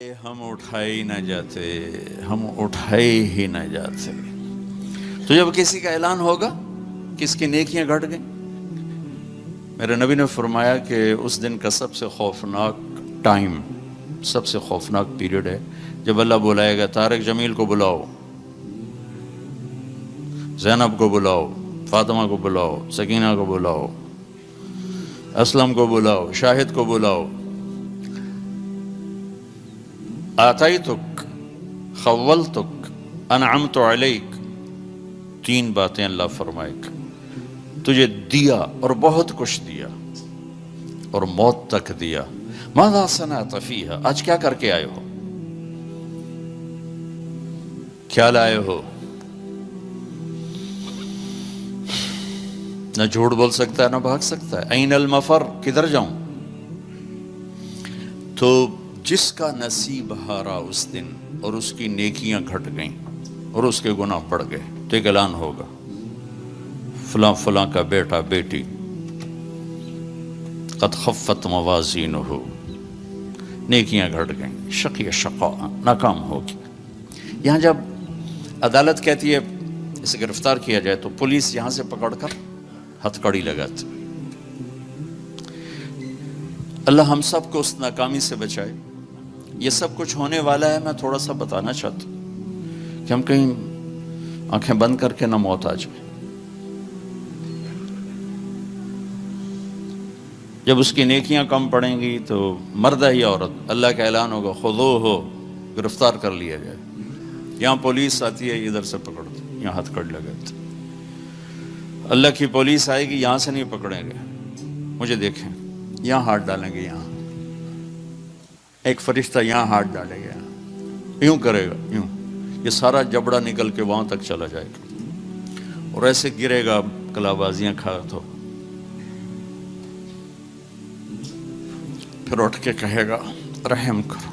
ہم اٹھائے ہی نہ جاتے، ہم اٹھائے ہی نہ جاتے۔ تو جب کسی کا اعلان ہوگا کس کی نیکیاں گھٹ گئیں، میرے نبی نے فرمایا کہ اس دن کا سب سے خوفناک ٹائم، سب سے خوفناک پیریڈ ہے جب اللہ بلائے گا طارق جمیل کو بلاؤ، زینب کو بلاؤ، فاطمہ کو بلاؤ، سکینہ کو بلاؤ، اسلم کو بلاؤ، شاہد کو بلاؤ، آتیتک، خولتک، انعمت علیک، تین باتیں اللہ فرمائے گا، تجھے دیا اور بہت کچھ دیا اور موت تک دیا، ماذا صنعت فیہا، آج کیا کر کے آئے ہو، کیا لائے ہو؟ نہ جھوٹ بول سکتا ہے نہ بھاگ سکتا ہے، این المفر، کدھر جاؤں؟ تو جس کا نصیب ہارا اس دن اور اس کی نیکیاں گھٹ گئیں اور اس کے گناہ بڑھ گئے تو ایک اعلان ہوگا، فلاں فلاں کا بیٹا بیٹی قد خفت موازینہ، نیکیاں گھٹ گئیں، شقی شقا، ناکام ہوگی۔ یہاں جب عدالت کہتی ہے اسے گرفتار کیا جائے تو پولیس یہاں سے پکڑ کر ہتھ کڑی لگاتی۔ اللہ ہم سب کو اس ناکامی سے بچائے۔ یہ سب کچھ ہونے والا ہے، میں تھوڑا سا بتانا چاہتا ہوں کہ ہم کہیں آنکھیں بند کر کے نہ موت آ جائے۔ جب اس کی نیکیاں کم پڑیں گی تو مرد ہے یا عورت، اللہ کا اعلان ہوگا خذوہ، گرفتار کر لیا جائے۔ یہاں پولیس آتی ہے، ادھر سے پکڑتی، یہاں ہتھ کڑ لگاتی۔ اللہ کی پولیس آئے گی، یہاں سے نہیں پکڑیں گے، مجھے دیکھیں، یہاں ہاتھ ڈالیں گے، یہاں ایک فرشتہ یہاں ہاتھ ڈالے گا، یوں کرے گا، یوں، یہ سارا جبڑا نکل کے وہاں تک چلا جائے گا اور ایسے گرے گا کلا بازیاں کھا، تو پھر اٹھ کے کہے گا رحم کرو،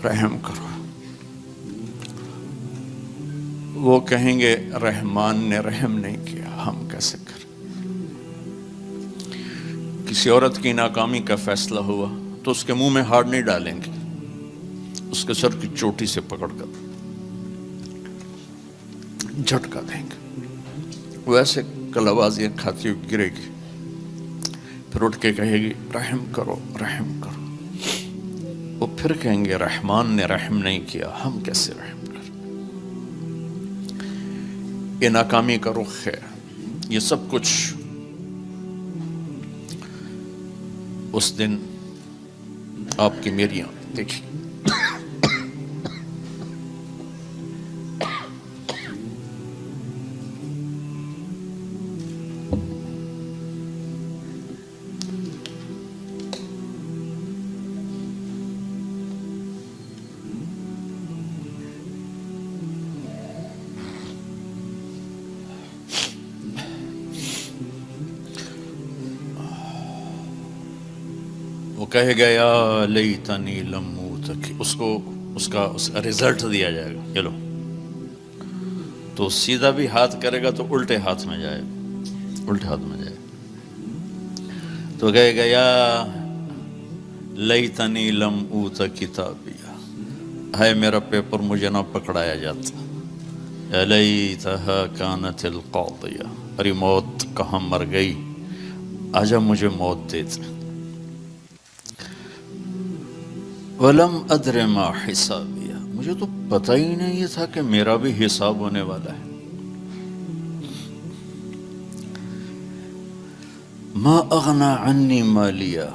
رحم کرو۔ وہ کہیں گے رحمان نے رحم نہیں کیا، ہم کیسے کریں؟ کسی عورت کی ناکامی کا فیصلہ ہوا تو اس کے منہ میں ہاتھ نہیں ڈالیں گے، اس کے سر کی چوٹی سے پکڑ کر جھٹکا دیں گے، وہ ایسے کلابازیاں کھاتی ہوئی گرے گی، پھر اٹھ کے کہے گی رحم کرو، رحم کرو۔ وہ پھر کہیں گے رحمان نے رحم نہیں کیا، ہم کیسے رحم کریں؟ یہ ناکامی کا رخ ہے، یہ سب کچھ اس دن آپ کی میری آنکھ دیکھی۔ وہ کہے گا یا لیتنی لم موت، اس کو اس کا رزلٹ دیا جائے گا، چلو تو سیدھا بھی ہاتھ کرے گا تو الٹے ہاتھ میں جائے گا، الٹے ہاتھ میں جائے گا، تو کہے گا یا لیتنی لم اوت کتابیا، ہے میرا پیپر مجھے نہ پکڑایا جاتا، یا لیتہا کانت القاضیہ، ارے موت کہاں مر گئی، آجا مجھے موت دیتے۔ وَلَمْ أَدْرِ مَا حِسَابِيَا، مجھے تو پتہ ہی نہیں تھا کہ میرا بھی حساب ہونے والا ہے۔ مَا أَغْنَى عَنِّي مَالِيَا،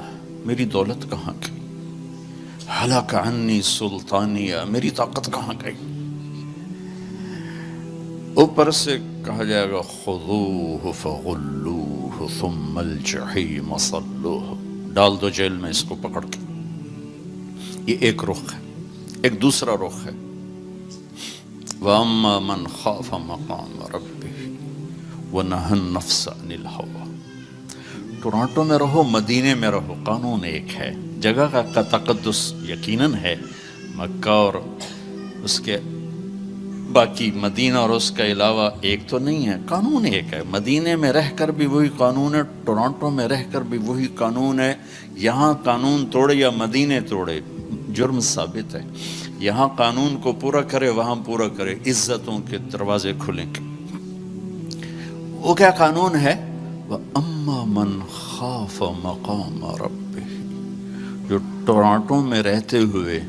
میری دولت کہاں گئی، ہلاک عنی سلطانیہ، میری طاقت کہاں گئی۔ اوپر سے کہا جائے گا خذوہ فغلوہ ثم الجحیم صلوہ، ڈال دو جیل میں اس کو پکڑ کے۔ یہ ایک رخ ہے۔ ایک دوسرا رخ ہے وَأَمَّا مَنْ خَافَ مَقَامَ رَبِّهِ وَنَهَى النَّفْسَ عَنِ الْهَوَىٰ۔ ٹورانٹو میں رہو، مدینے میں رہو، قانون ایک ہے، جگہ کا تقدس یقیناً ہے، مکہ اور اس کے باقی مدینہ اور اس کے علاوہ ایک تو نہیں ہے، قانون ایک ہے۔ مدینے میں رہ کر بھی وہی قانون ہے، ٹورانٹو میں رہ کر بھی وہی قانون ہے۔ یہاں قانون توڑے یا مدینے توڑے، جرم ثابت ہے. یہاں قانون کو پورا کرے، وہاں پورا کرے، عزتوں کے دروازے کھلیں گے. وہ کیا قانون ہے؟ وَأَمَّا مَنْ خَافَ مَقَامَ رَبِّهِ، جو ٹورانٹو میں رہتے ہوئے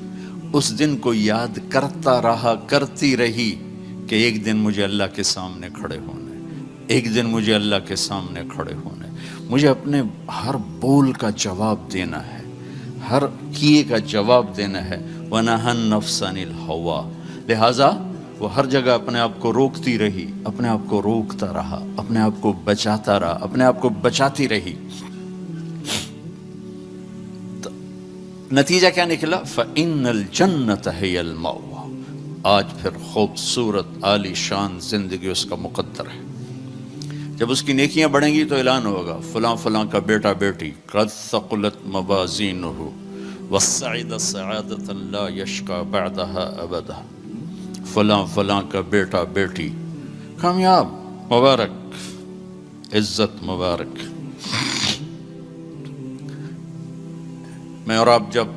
اس دن کو یاد کرتا رہا، کرتی رہی کہ ایک دن مجھے اللہ کے سامنے کھڑے ہونا ہے، ایک دن مجھے اللہ کے سامنے کھڑے ہونا ہے، مجھے اپنے ہر بول کا جواب دینا ہے، ہر کیے کا جواب دینا ہے. وَنَهَا النَّفْسَ عَنِ الْهَوَىٰ، لہٰذا وہ ہر جگہ اپنے آپ کو روکتی رہی، اپنے آپ کو روکتا رہا، اپنے آپ کو بچاتا رہا، اپنے آپ کو بچاتی رہی. نتیجہ کیا نکلا؟ فَإِنَّ الْجَنَّةَ هِيَ الْمَأْوَىٰ. آج پھر خوبصورت عالی شان زندگی اس کا مقدر ہے. جب اس کی نیکیاں بڑھیں گی تو اعلان ہوگا فلاں فلاں کا بیٹا بیٹی قد ثقلت موازینہ وسعد سعادۃ لا یشقى بعدها ابدا، فلاں فلاں کا بیٹا بیٹی کامیاب، مبارک، عزت مبارک. میں اور آپ جب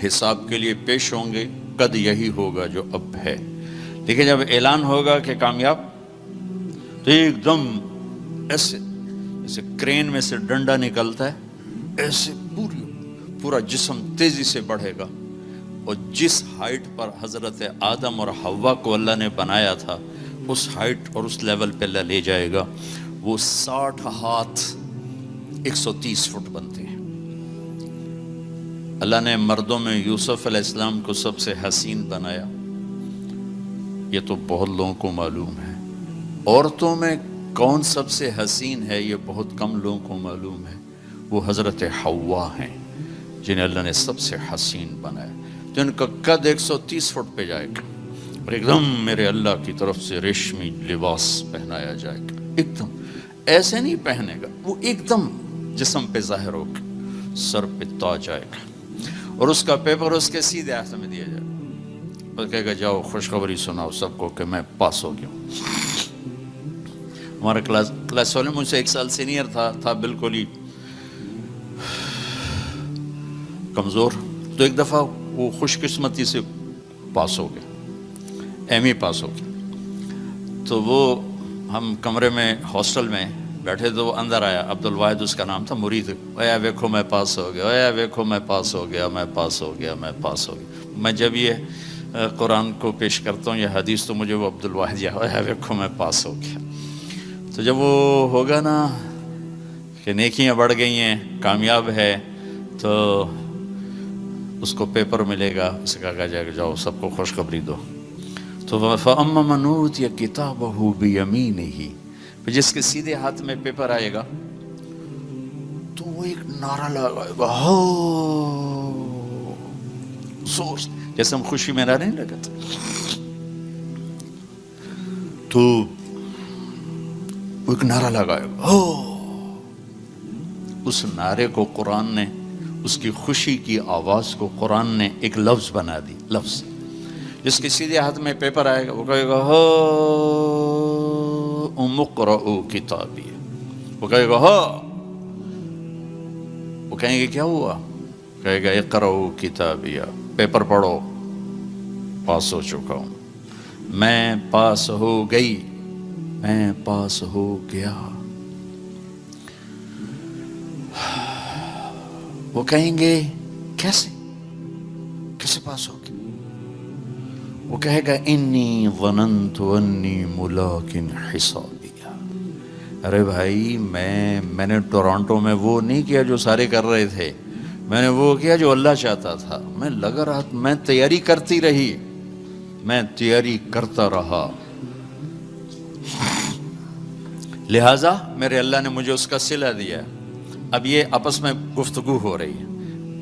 حساب کے لیے پیش ہوں گے قد یہی ہوگا جو اب ہے، لیکن جب اعلان ہوگا کہ کامیاب تو ایک دم ایسے جیسے کرین میں سے ڈنڈا نکلتا ہے، ایسے پورا جسم تیزی سے بڑھے گا. اور جس ہائٹ پر حضرت آدم اور حوا کو اللہ نے بنایا تھا اس ہائٹ اور اس لیول پہ اللہ لے جائے گا. وہ 60 ہاتھ 130 فٹ بنتے ہیں. اللہ نے مردوں میں یوسف علیہ السلام کو سب سے حسین بنایا، یہ تو بہت لوگوں کو معلوم ہے. عورتوں میں کون سب سے حسین ہے یہ بہت کم لوگوں کو معلوم ہے. وہ حضرت حوا ہیں جنہیں اللہ نے سب سے حسین بنایا. تو ان کا قد 130 فٹ پہ جائے گا اور ایک دم میرے اللہ کی طرف سے ریشمی لباس پہنایا جائے گا. ایک دم ایسے نہیں پہنے گا، وہ ایک دم جسم پہ ظاہر ہوگا، سر پہ تاج آئے گا اور اس کا پیپر اس کے سیدھے ہاتھ میں دیا جائے گا. اور کہے گا جاؤ خوشخبری سناؤ سب کو کہ میں پاس ہو گیا ہوں. ہمارا کلاس والے مجھ سے 1 سال سینئر تھا بالکل ہی کمزور. تو ایک دفعہ وہ خوش قسمتی سے پاس ہو گیا، ایم ای پاس ہو گیا. تو وہ ہم کمرے میں ہاسٹل میں بیٹھے تو وہ اندر آیا، عبد الواحد اس کا نام تھا، مرید. اے ویکھو میں پاس ہو گیا، اے ویکھو میں پاس ہو گیا، میں پاس ہو گیا، میں پاس ہو گیا. میں جب یہ قرآن کو پیش کرتا ہوں یہ حدیث تو مجھے وہ عبد الواحد یا اے ویکھو میں پاس ہو گیا. تو جب وہ ہوگا نا کہ نیکیاں بڑھ گئی ہیں، کامیاب ہے، تو اس کو پیپر ملے گا، اسے کہا جائے گا جاؤ سب کو خوشخبری دو. تو فَأَمَّا مَنْ أُوتِيَ كِتَابَهُ بِيَمِينِهِ، جس کے سیدھے ہاتھ میں پیپر آئے گا تو وہ ایک نعرہ لگائے گا، زور سے، جیسے ہم خوشی میں نعرے نہیں لگاتے. تو وہ ایک نعرہ لگائے گا، اس نعرے کو قرآن نے، اس کی خوشی کی آواز کو قرآن نے ایک لفظ بنا دی. لفظ جس کے سیدھے ہاتھ میں پیپر آئے گا وہ کہے گا اقرؤوا کتابیہ. وہ کہے گا وہ کہیں گے کیا ہوا؟ کہے گا اقرؤوا کتابیہ، پیپر پڑھو، پاس ہو چکا ہوں، میں پاس ہو گئی، میں پاس ہو گیا. وہ کہیں گے کیسے پاس ہو گیا؟ وہ کہے گا انی ظننت انی ملاق حسابیہ. ارے بھائی میں نے ٹورانٹو میں وہ نہیں کیا جو سارے کر رہے تھے، میں نے وہ کیا جو اللہ چاہتا تھا. میں لگا رہا، میں تیاری کرتی رہی، میں تیاری کرتا رہا، لہٰذا میرے اللہ نے مجھے اس کا صلہ دیا. اب یہ آپس میں گفتگو ہو رہی ہے،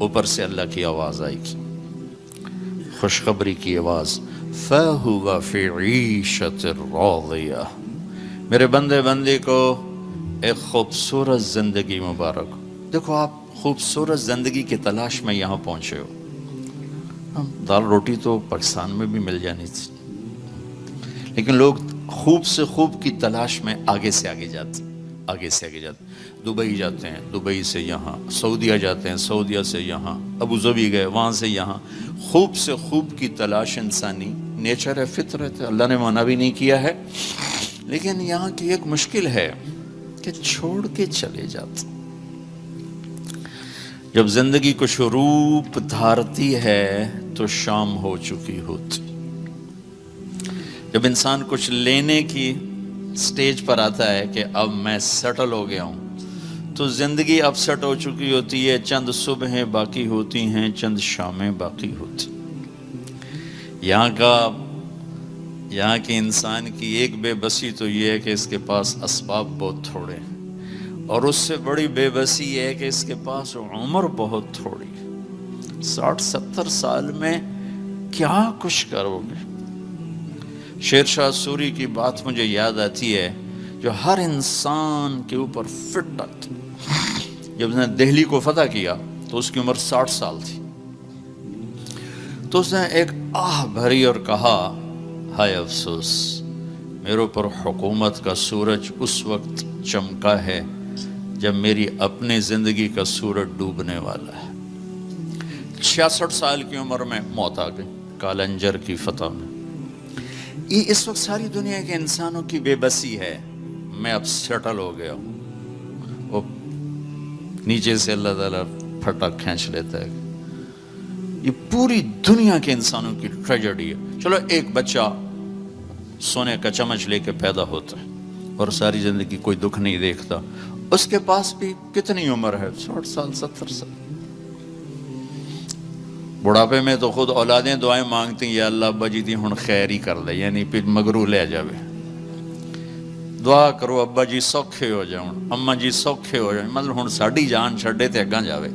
اوپر سے اللہ کی آواز آئی گی، خوشخبری کی آواز، فَهُوَ فِي عِيشَةٍ رَاضِيَةٍ. میرے بندے کو ایک خوبصورت زندگی مبارک. دیکھو آپ خوبصورت زندگی کی تلاش میں یہاں پہنچے ہو. دال روٹی تو پاکستان میں بھی مل جانی تھی، لیکن لوگ خوب سے خوب کی تلاش میں آگے سے آگے جاتے. آگے سے آگے جاتے ہیں، دبئی جاتے ہیں، دبئی سے یہاں، سعودیہ جاتے ہیں، سعودیہ سے یہاں، ابو ظبی گئے، وہاں سے یہاں، خوب سے خوب کی تلاش انسانی نیچر ہے، فطرت ہے، اللہ نے منع بھی نہیں کیا ہے، لیکن یہاں کی ایک مشکل ہے کہ چھوڑ کے چلے جاتے. جب زندگی کچھ روپ دھارتی ہے تو شام ہو چکی ہوتی. جب انسان کچھ لینے کی سٹیج پر آتا ہے کہ اب میں سیٹل ہو گیا ہوں، تو زندگی اب سیٹ ہو چکی ہوتی ہے، چند صبحیں باقی ہوتی ہیں، چند شامیں باقی ہوتی. یہاں کی انسان کی ایک بے بسی تو یہ ہے کہ اس کے پاس اسباب بہت تھوڑے ہیں، اور اس سے بڑی بے بسی یہ ہے کہ اس کے پاس عمر بہت تھوڑی ہے. 60-70 سال میں کیا کچھ کرو گے؟ شیر شاہ سوری کی بات مجھے یاد آتی ہے جو ہر انسان کے اوپر فٹ آتی. جب اس نے دہلی کو فتح کیا تو اس کی عمر 60 سال تھی. تو اس نے ایک آہ بھری اور کہا، ہائے افسوس، میرے اوپر حکومت کا سورج اس وقت چمکا ہے جب میری اپنی زندگی کا سورج ڈوبنے والا ہے. 66 سال کی عمر میں موت آ گئی کالنجر کی فتح میں. یہ اس وقت ساری دنیا کے انسانوں کی بے بسی ہے. میں اب سیٹل ہو گیا ہوں. وہ نیچے سے اللہ تعالیٰ پھٹا کھینچ لیتا ہے. یہ پوری دنیا کے انسانوں کی ٹریجڈی ہے. چلو ایک بچہ سونے کا چمچ لے کے پیدا ہوتا ہے اور ساری زندگی کوئی دکھ نہیں دیکھتا، اس کے پاس بھی کتنی عمر ہے؟ 60 سال 70 سال. بڑھاپے میں تو خود اولادیں دعائیں مانگتی ہیں، یا اللہ ابا جی دی ہن خیر ہی کر لے، یعنی پھر مگرو لے جاوے. دعا کرو ابا جی سوکھے ہو جاؤ، اما جی سوکھے ہو جائیں، مطلب ہن ساڈی جان چھڈے تے اگاں جاوے.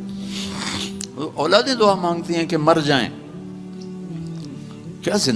اولادیں دعا مانگتی ہیں کہ مر جائیں. کیا زندگی